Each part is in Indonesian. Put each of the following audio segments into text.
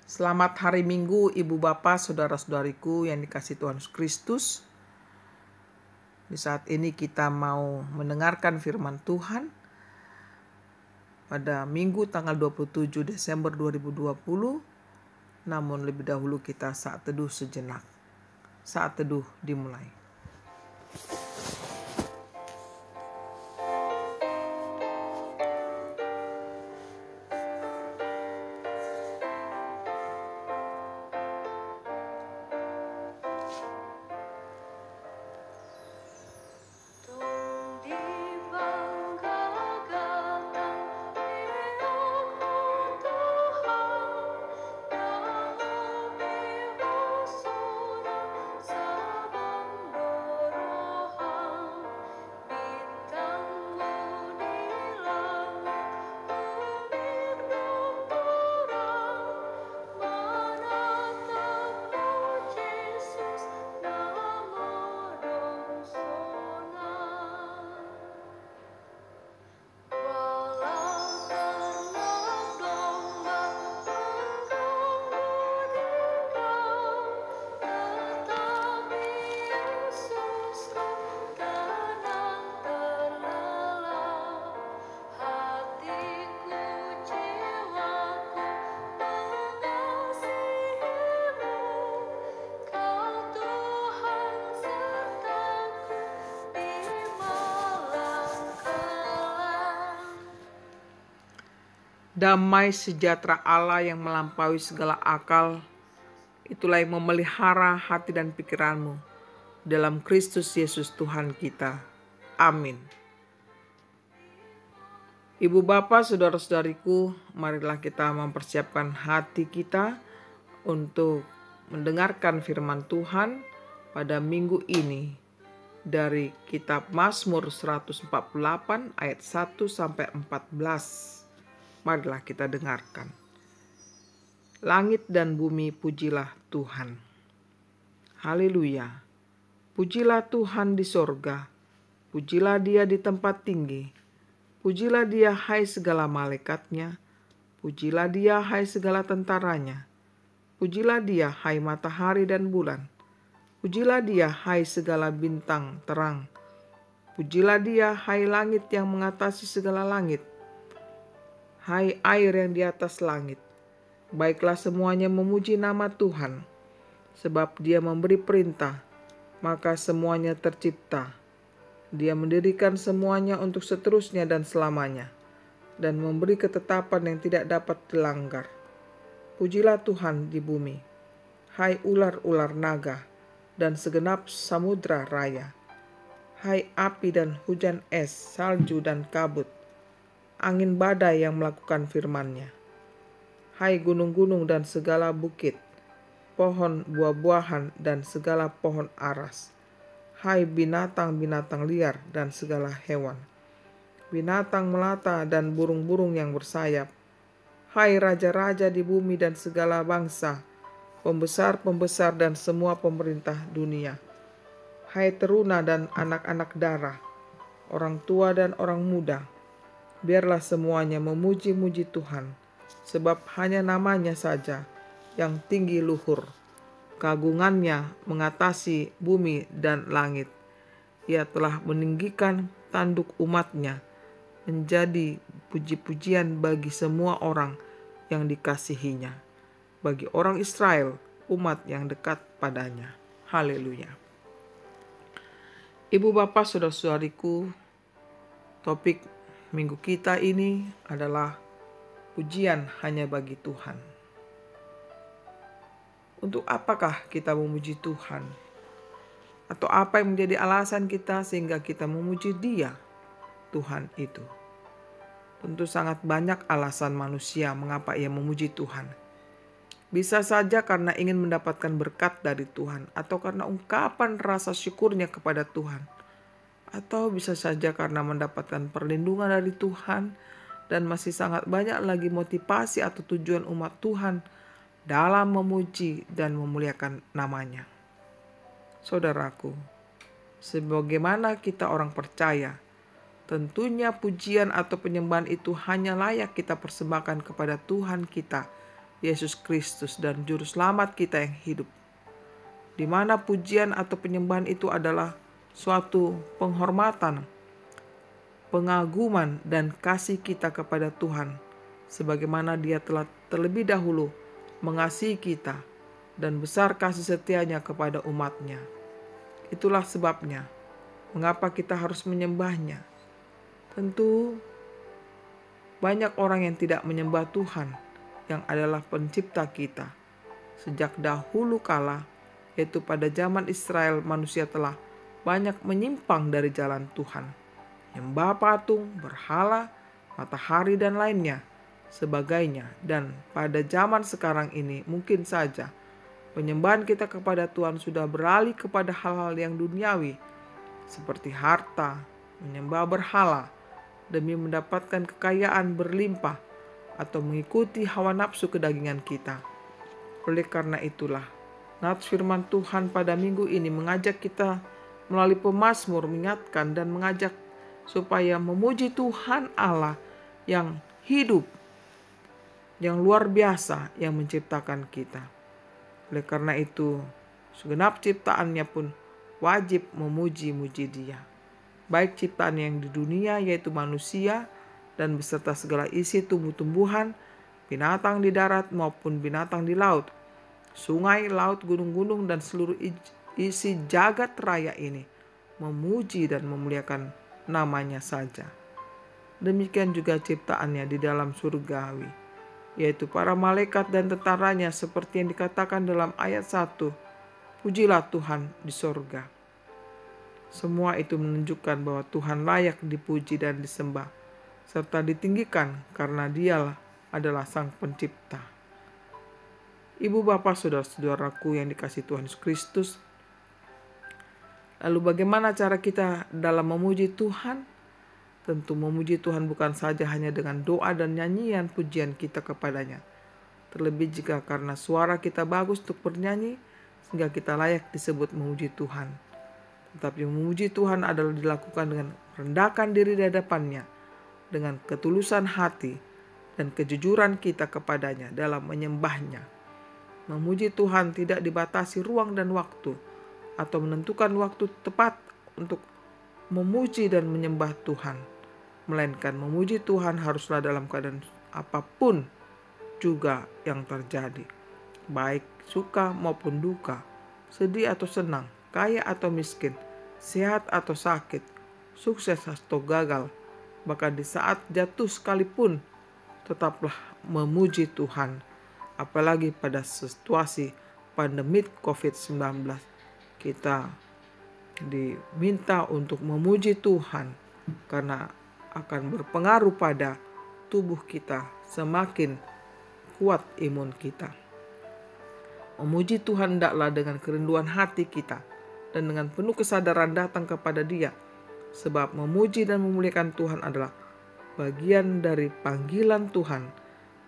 Selamat hari Minggu, Ibu Bapak, Saudara-saudariku yang dikasihi Tuhan Yesus Kristus. Di saat ini kita mau mendengarkan firman Tuhan pada Minggu tanggal 27 Desember 2020. Namun lebih dahulu kita saat teduh sejenak. Saat teduh dimulai. Damai sejahtera Allah yang melampaui segala akal, itulah yang memelihara hati dan pikiranmu dalam Kristus Yesus Tuhan kita. Amin. Ibu Bapak, Saudara-saudariku, marilah kita mempersiapkan hati kita untuk mendengarkan firman Tuhan pada minggu ini dari kitab Mazmur 148 ayat 1 sampai 14. Marilah kita dengarkan. Langit dan bumi pujilah Tuhan. Haleluya. Pujilah Tuhan di sorga. Pujilah Dia di tempat tinggi. Pujilah Dia hai segala malaikatnya. Pujilah Dia hai segala tentaranya. Pujilah Dia hai matahari dan bulan. Pujilah Dia hai segala bintang terang. Pujilah Dia hai langit yang mengatasi segala langit. Hai air yang di atas langit, baiklah semuanya memuji nama Tuhan, sebab Dia memberi perintah, maka semuanya tercipta. Dia mendirikan semuanya untuk seterusnya dan selamanya, dan memberi ketetapan yang tidak dapat dilanggar. Pujilah Tuhan di bumi, hai ular-ular naga, dan segenap samudra raya, hai api dan hujan es, salju dan kabut, angin badai yang melakukan firman-Nya. Hai gunung-gunung dan segala bukit, pohon buah-buahan dan segala pohon aras. Hai binatang-binatang liar dan segala hewan, binatang melata dan burung-burung yang bersayap. Hai raja-raja di bumi dan segala bangsa, pembesar-pembesar dan semua pemerintah dunia. Hai teruna dan anak-anak darah, orang tua dan orang muda, biarlah semuanya memuji-muji Tuhan, sebab hanya namanya saja yang tinggi luhur. Keagungannya mengatasi bumi dan langit. Ia telah meninggikan tanduk umatnya, menjadi puji-pujian bagi semua orang yang dikasihinya, bagi orang Israel, umat yang dekat padanya. Haleluya. Ibu Bapak, Saudara-saudariku, topik minggu kita ini adalah pujian hanya bagi Tuhan. Untuk apakah kita memuji Tuhan? Atau apa yang menjadi alasan kita sehingga kita memuji Dia, Tuhan itu? Tentu sangat banyak alasan manusia mengapa ia memuji Tuhan. Bisa saja karena ingin mendapatkan berkat dari Tuhan, atau karena ungkapan rasa syukurnya kepada Tuhan. Atau bisa saja karena mendapatkan perlindungan dari Tuhan, dan masih sangat banyak lagi motivasi atau tujuan umat Tuhan dalam memuji dan memuliakan namanya. Saudaraku, sebagaimana kita orang percaya, tentunya pujian atau penyembahan itu hanya layak kita persembahkan kepada Tuhan kita Yesus Kristus dan Juru Selamat kita yang hidup. Di mana pujian atau penyembahan itu adalah suatu penghormatan, pengaguman, dan kasih kita kepada Tuhan, sebagaimana Dia telah terlebih dahulu mengasihi kita dan besar kasih setianya kepada umatnya. Itulah sebabnya mengapa kita harus menyembahnya. Tentu banyak orang yang tidak menyembah Tuhan yang adalah pencipta kita. Sejak dahulu kala, yaitu pada zaman Israel, manusia telah banyak menyimpang dari jalan Tuhan. Menyembah patung, berhala, matahari dan lainnya sebagainya. Dan pada zaman sekarang ini mungkin saja penyembahan kita kepada Tuhan sudah beralih kepada hal-hal yang duniawi seperti harta, menyembah berhala demi mendapatkan kekayaan berlimpah atau mengikuti hawa nafsu kedagingan kita. Oleh karena itulah, nats firman Tuhan pada minggu ini mengajak kita melalui pemazmur mengingatkan dan mengajak supaya memuji Tuhan Allah yang hidup, yang luar biasa, yang menciptakan kita. Oleh karena itu, segenap ciptaannya pun wajib memuji-muji Dia. Baik ciptaan yang di dunia yaitu manusia dan beserta segala isi tumbuh-tumbuhan, binatang di darat maupun binatang di laut, sungai, laut, gunung-gunung, dan seluruh isi jagat raya ini memuji dan memuliakan namanya saja. Demikian juga ciptaannya di dalam surgawi, yaitu para malaikat dan tentaranya seperti yang dikatakan dalam ayat 1, pujilah Tuhan di sorga. Semua itu menunjukkan bahwa Tuhan layak dipuji dan disembah, serta ditinggikan karena Dialah adalah Sang Pencipta. Ibu, bapak, saudara-saudaraku yang dikasihi Tuhan Yesus Kristus, lalu bagaimana cara kita dalam memuji Tuhan? Tentu memuji Tuhan bukan saja hanya dengan doa dan nyanyian pujian kita kepadanya. Terlebih jika karena suara kita bagus untuk bernyanyi, sehingga kita layak disebut memuji Tuhan. Tetapi memuji Tuhan adalah dilakukan dengan merendahkan diri di hadapannya, dengan ketulusan hati dan kejujuran kita kepadanya dalam menyembahnya. Memuji Tuhan tidak dibatasi ruang dan waktu, atau menentukan waktu tepat untuk memuji dan menyembah Tuhan. Melainkan memuji Tuhan haruslah dalam keadaan apapun juga yang terjadi, baik suka maupun duka, sedih atau senang, kaya atau miskin, sehat atau sakit, sukses atau gagal, bahkan di saat jatuh sekalipun, tetaplah memuji Tuhan. Apalagi pada situasi pandemi COVID-19, kita diminta untuk memuji Tuhan karena akan berpengaruh pada tubuh kita, semakin kuat imun kita. Memuji Tuhan hendaklah dengan kerinduan hati kita dan dengan penuh kesadaran datang kepada Dia, sebab memuji dan memuliakan Tuhan adalah bagian dari panggilan Tuhan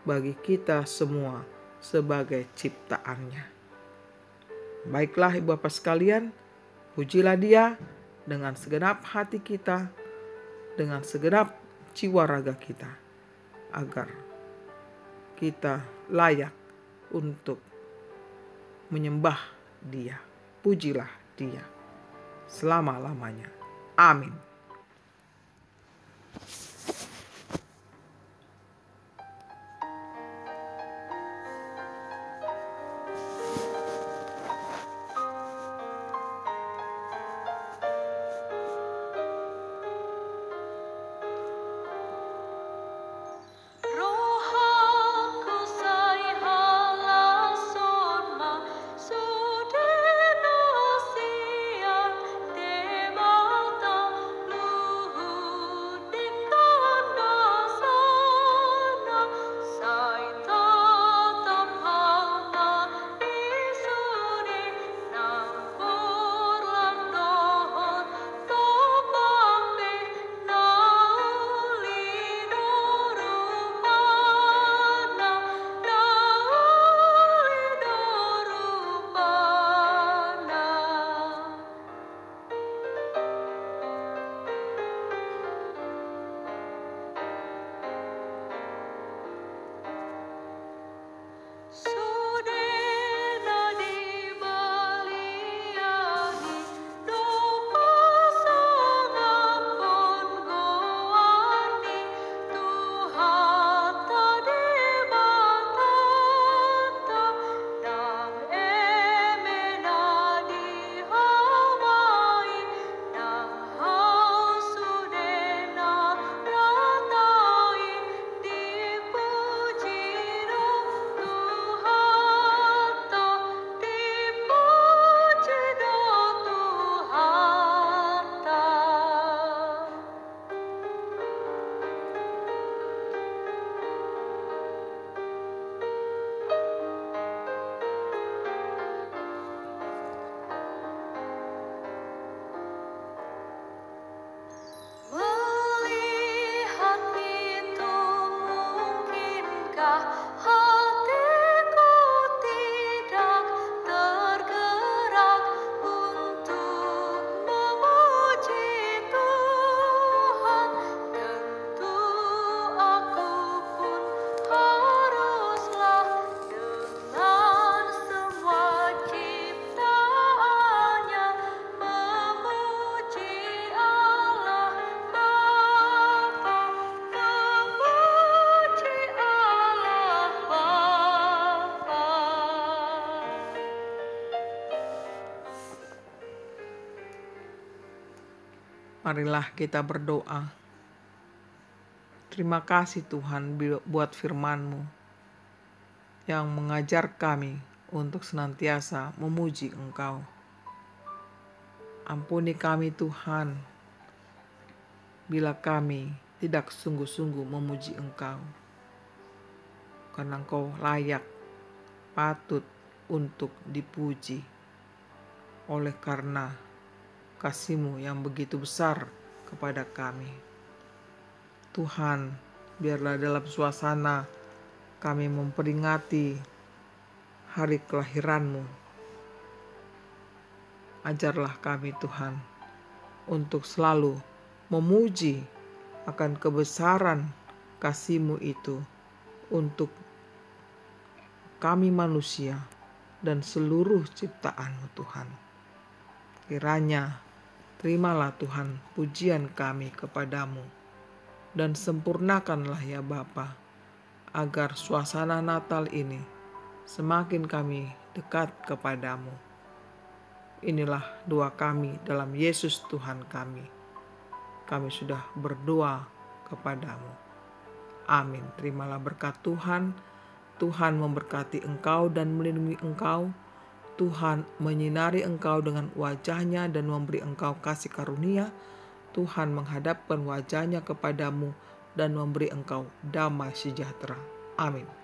bagi kita semua sebagai ciptaannya. Baiklah ibu bapak sekalian, pujilah Dia dengan segenap hati kita, dengan segenap jiwa raga kita, agar kita layak untuk menyembah Dia. Pujilah Dia selama-lamanya. Amin. Marilah kita berdoa. Terima kasih Tuhan buat firman-Mu yang mengajar kami untuk senantiasa memuji Engkau. Ampuni kami Tuhan, bila kami tidak sungguh-sungguh memuji Engkau. Karena Engkau layak, patut untuk dipuji. Oleh karena kasih-Mu yang begitu besar kepada kami. Tuhan, biarlah dalam suasana kami memperingati hari kelahiran-Mu. Ajarlah kami Tuhan untuk selalu memuji akan kebesaran kasih-Mu itu untuk kami manusia dan seluruh ciptaan-Mu Tuhan. Kiranya terimalah Tuhan pujian kami kepadamu. Dan sempurnakanlah ya Bapa, agar suasana Natal ini semakin kami dekat kepadamu. Inilah doa kami dalam Yesus Tuhan kami. Kami sudah berdoa kepadamu. Amin. Terimalah berkat Tuhan. Tuhan memberkati engkau dan melindungi engkau. Tuhan menyinari engkau dengan wajah-Nya dan memberi engkau kasih karunia. Tuhan menghadapkan wajah-Nya kepadamu dan memberi engkau damai sejahtera. Amin.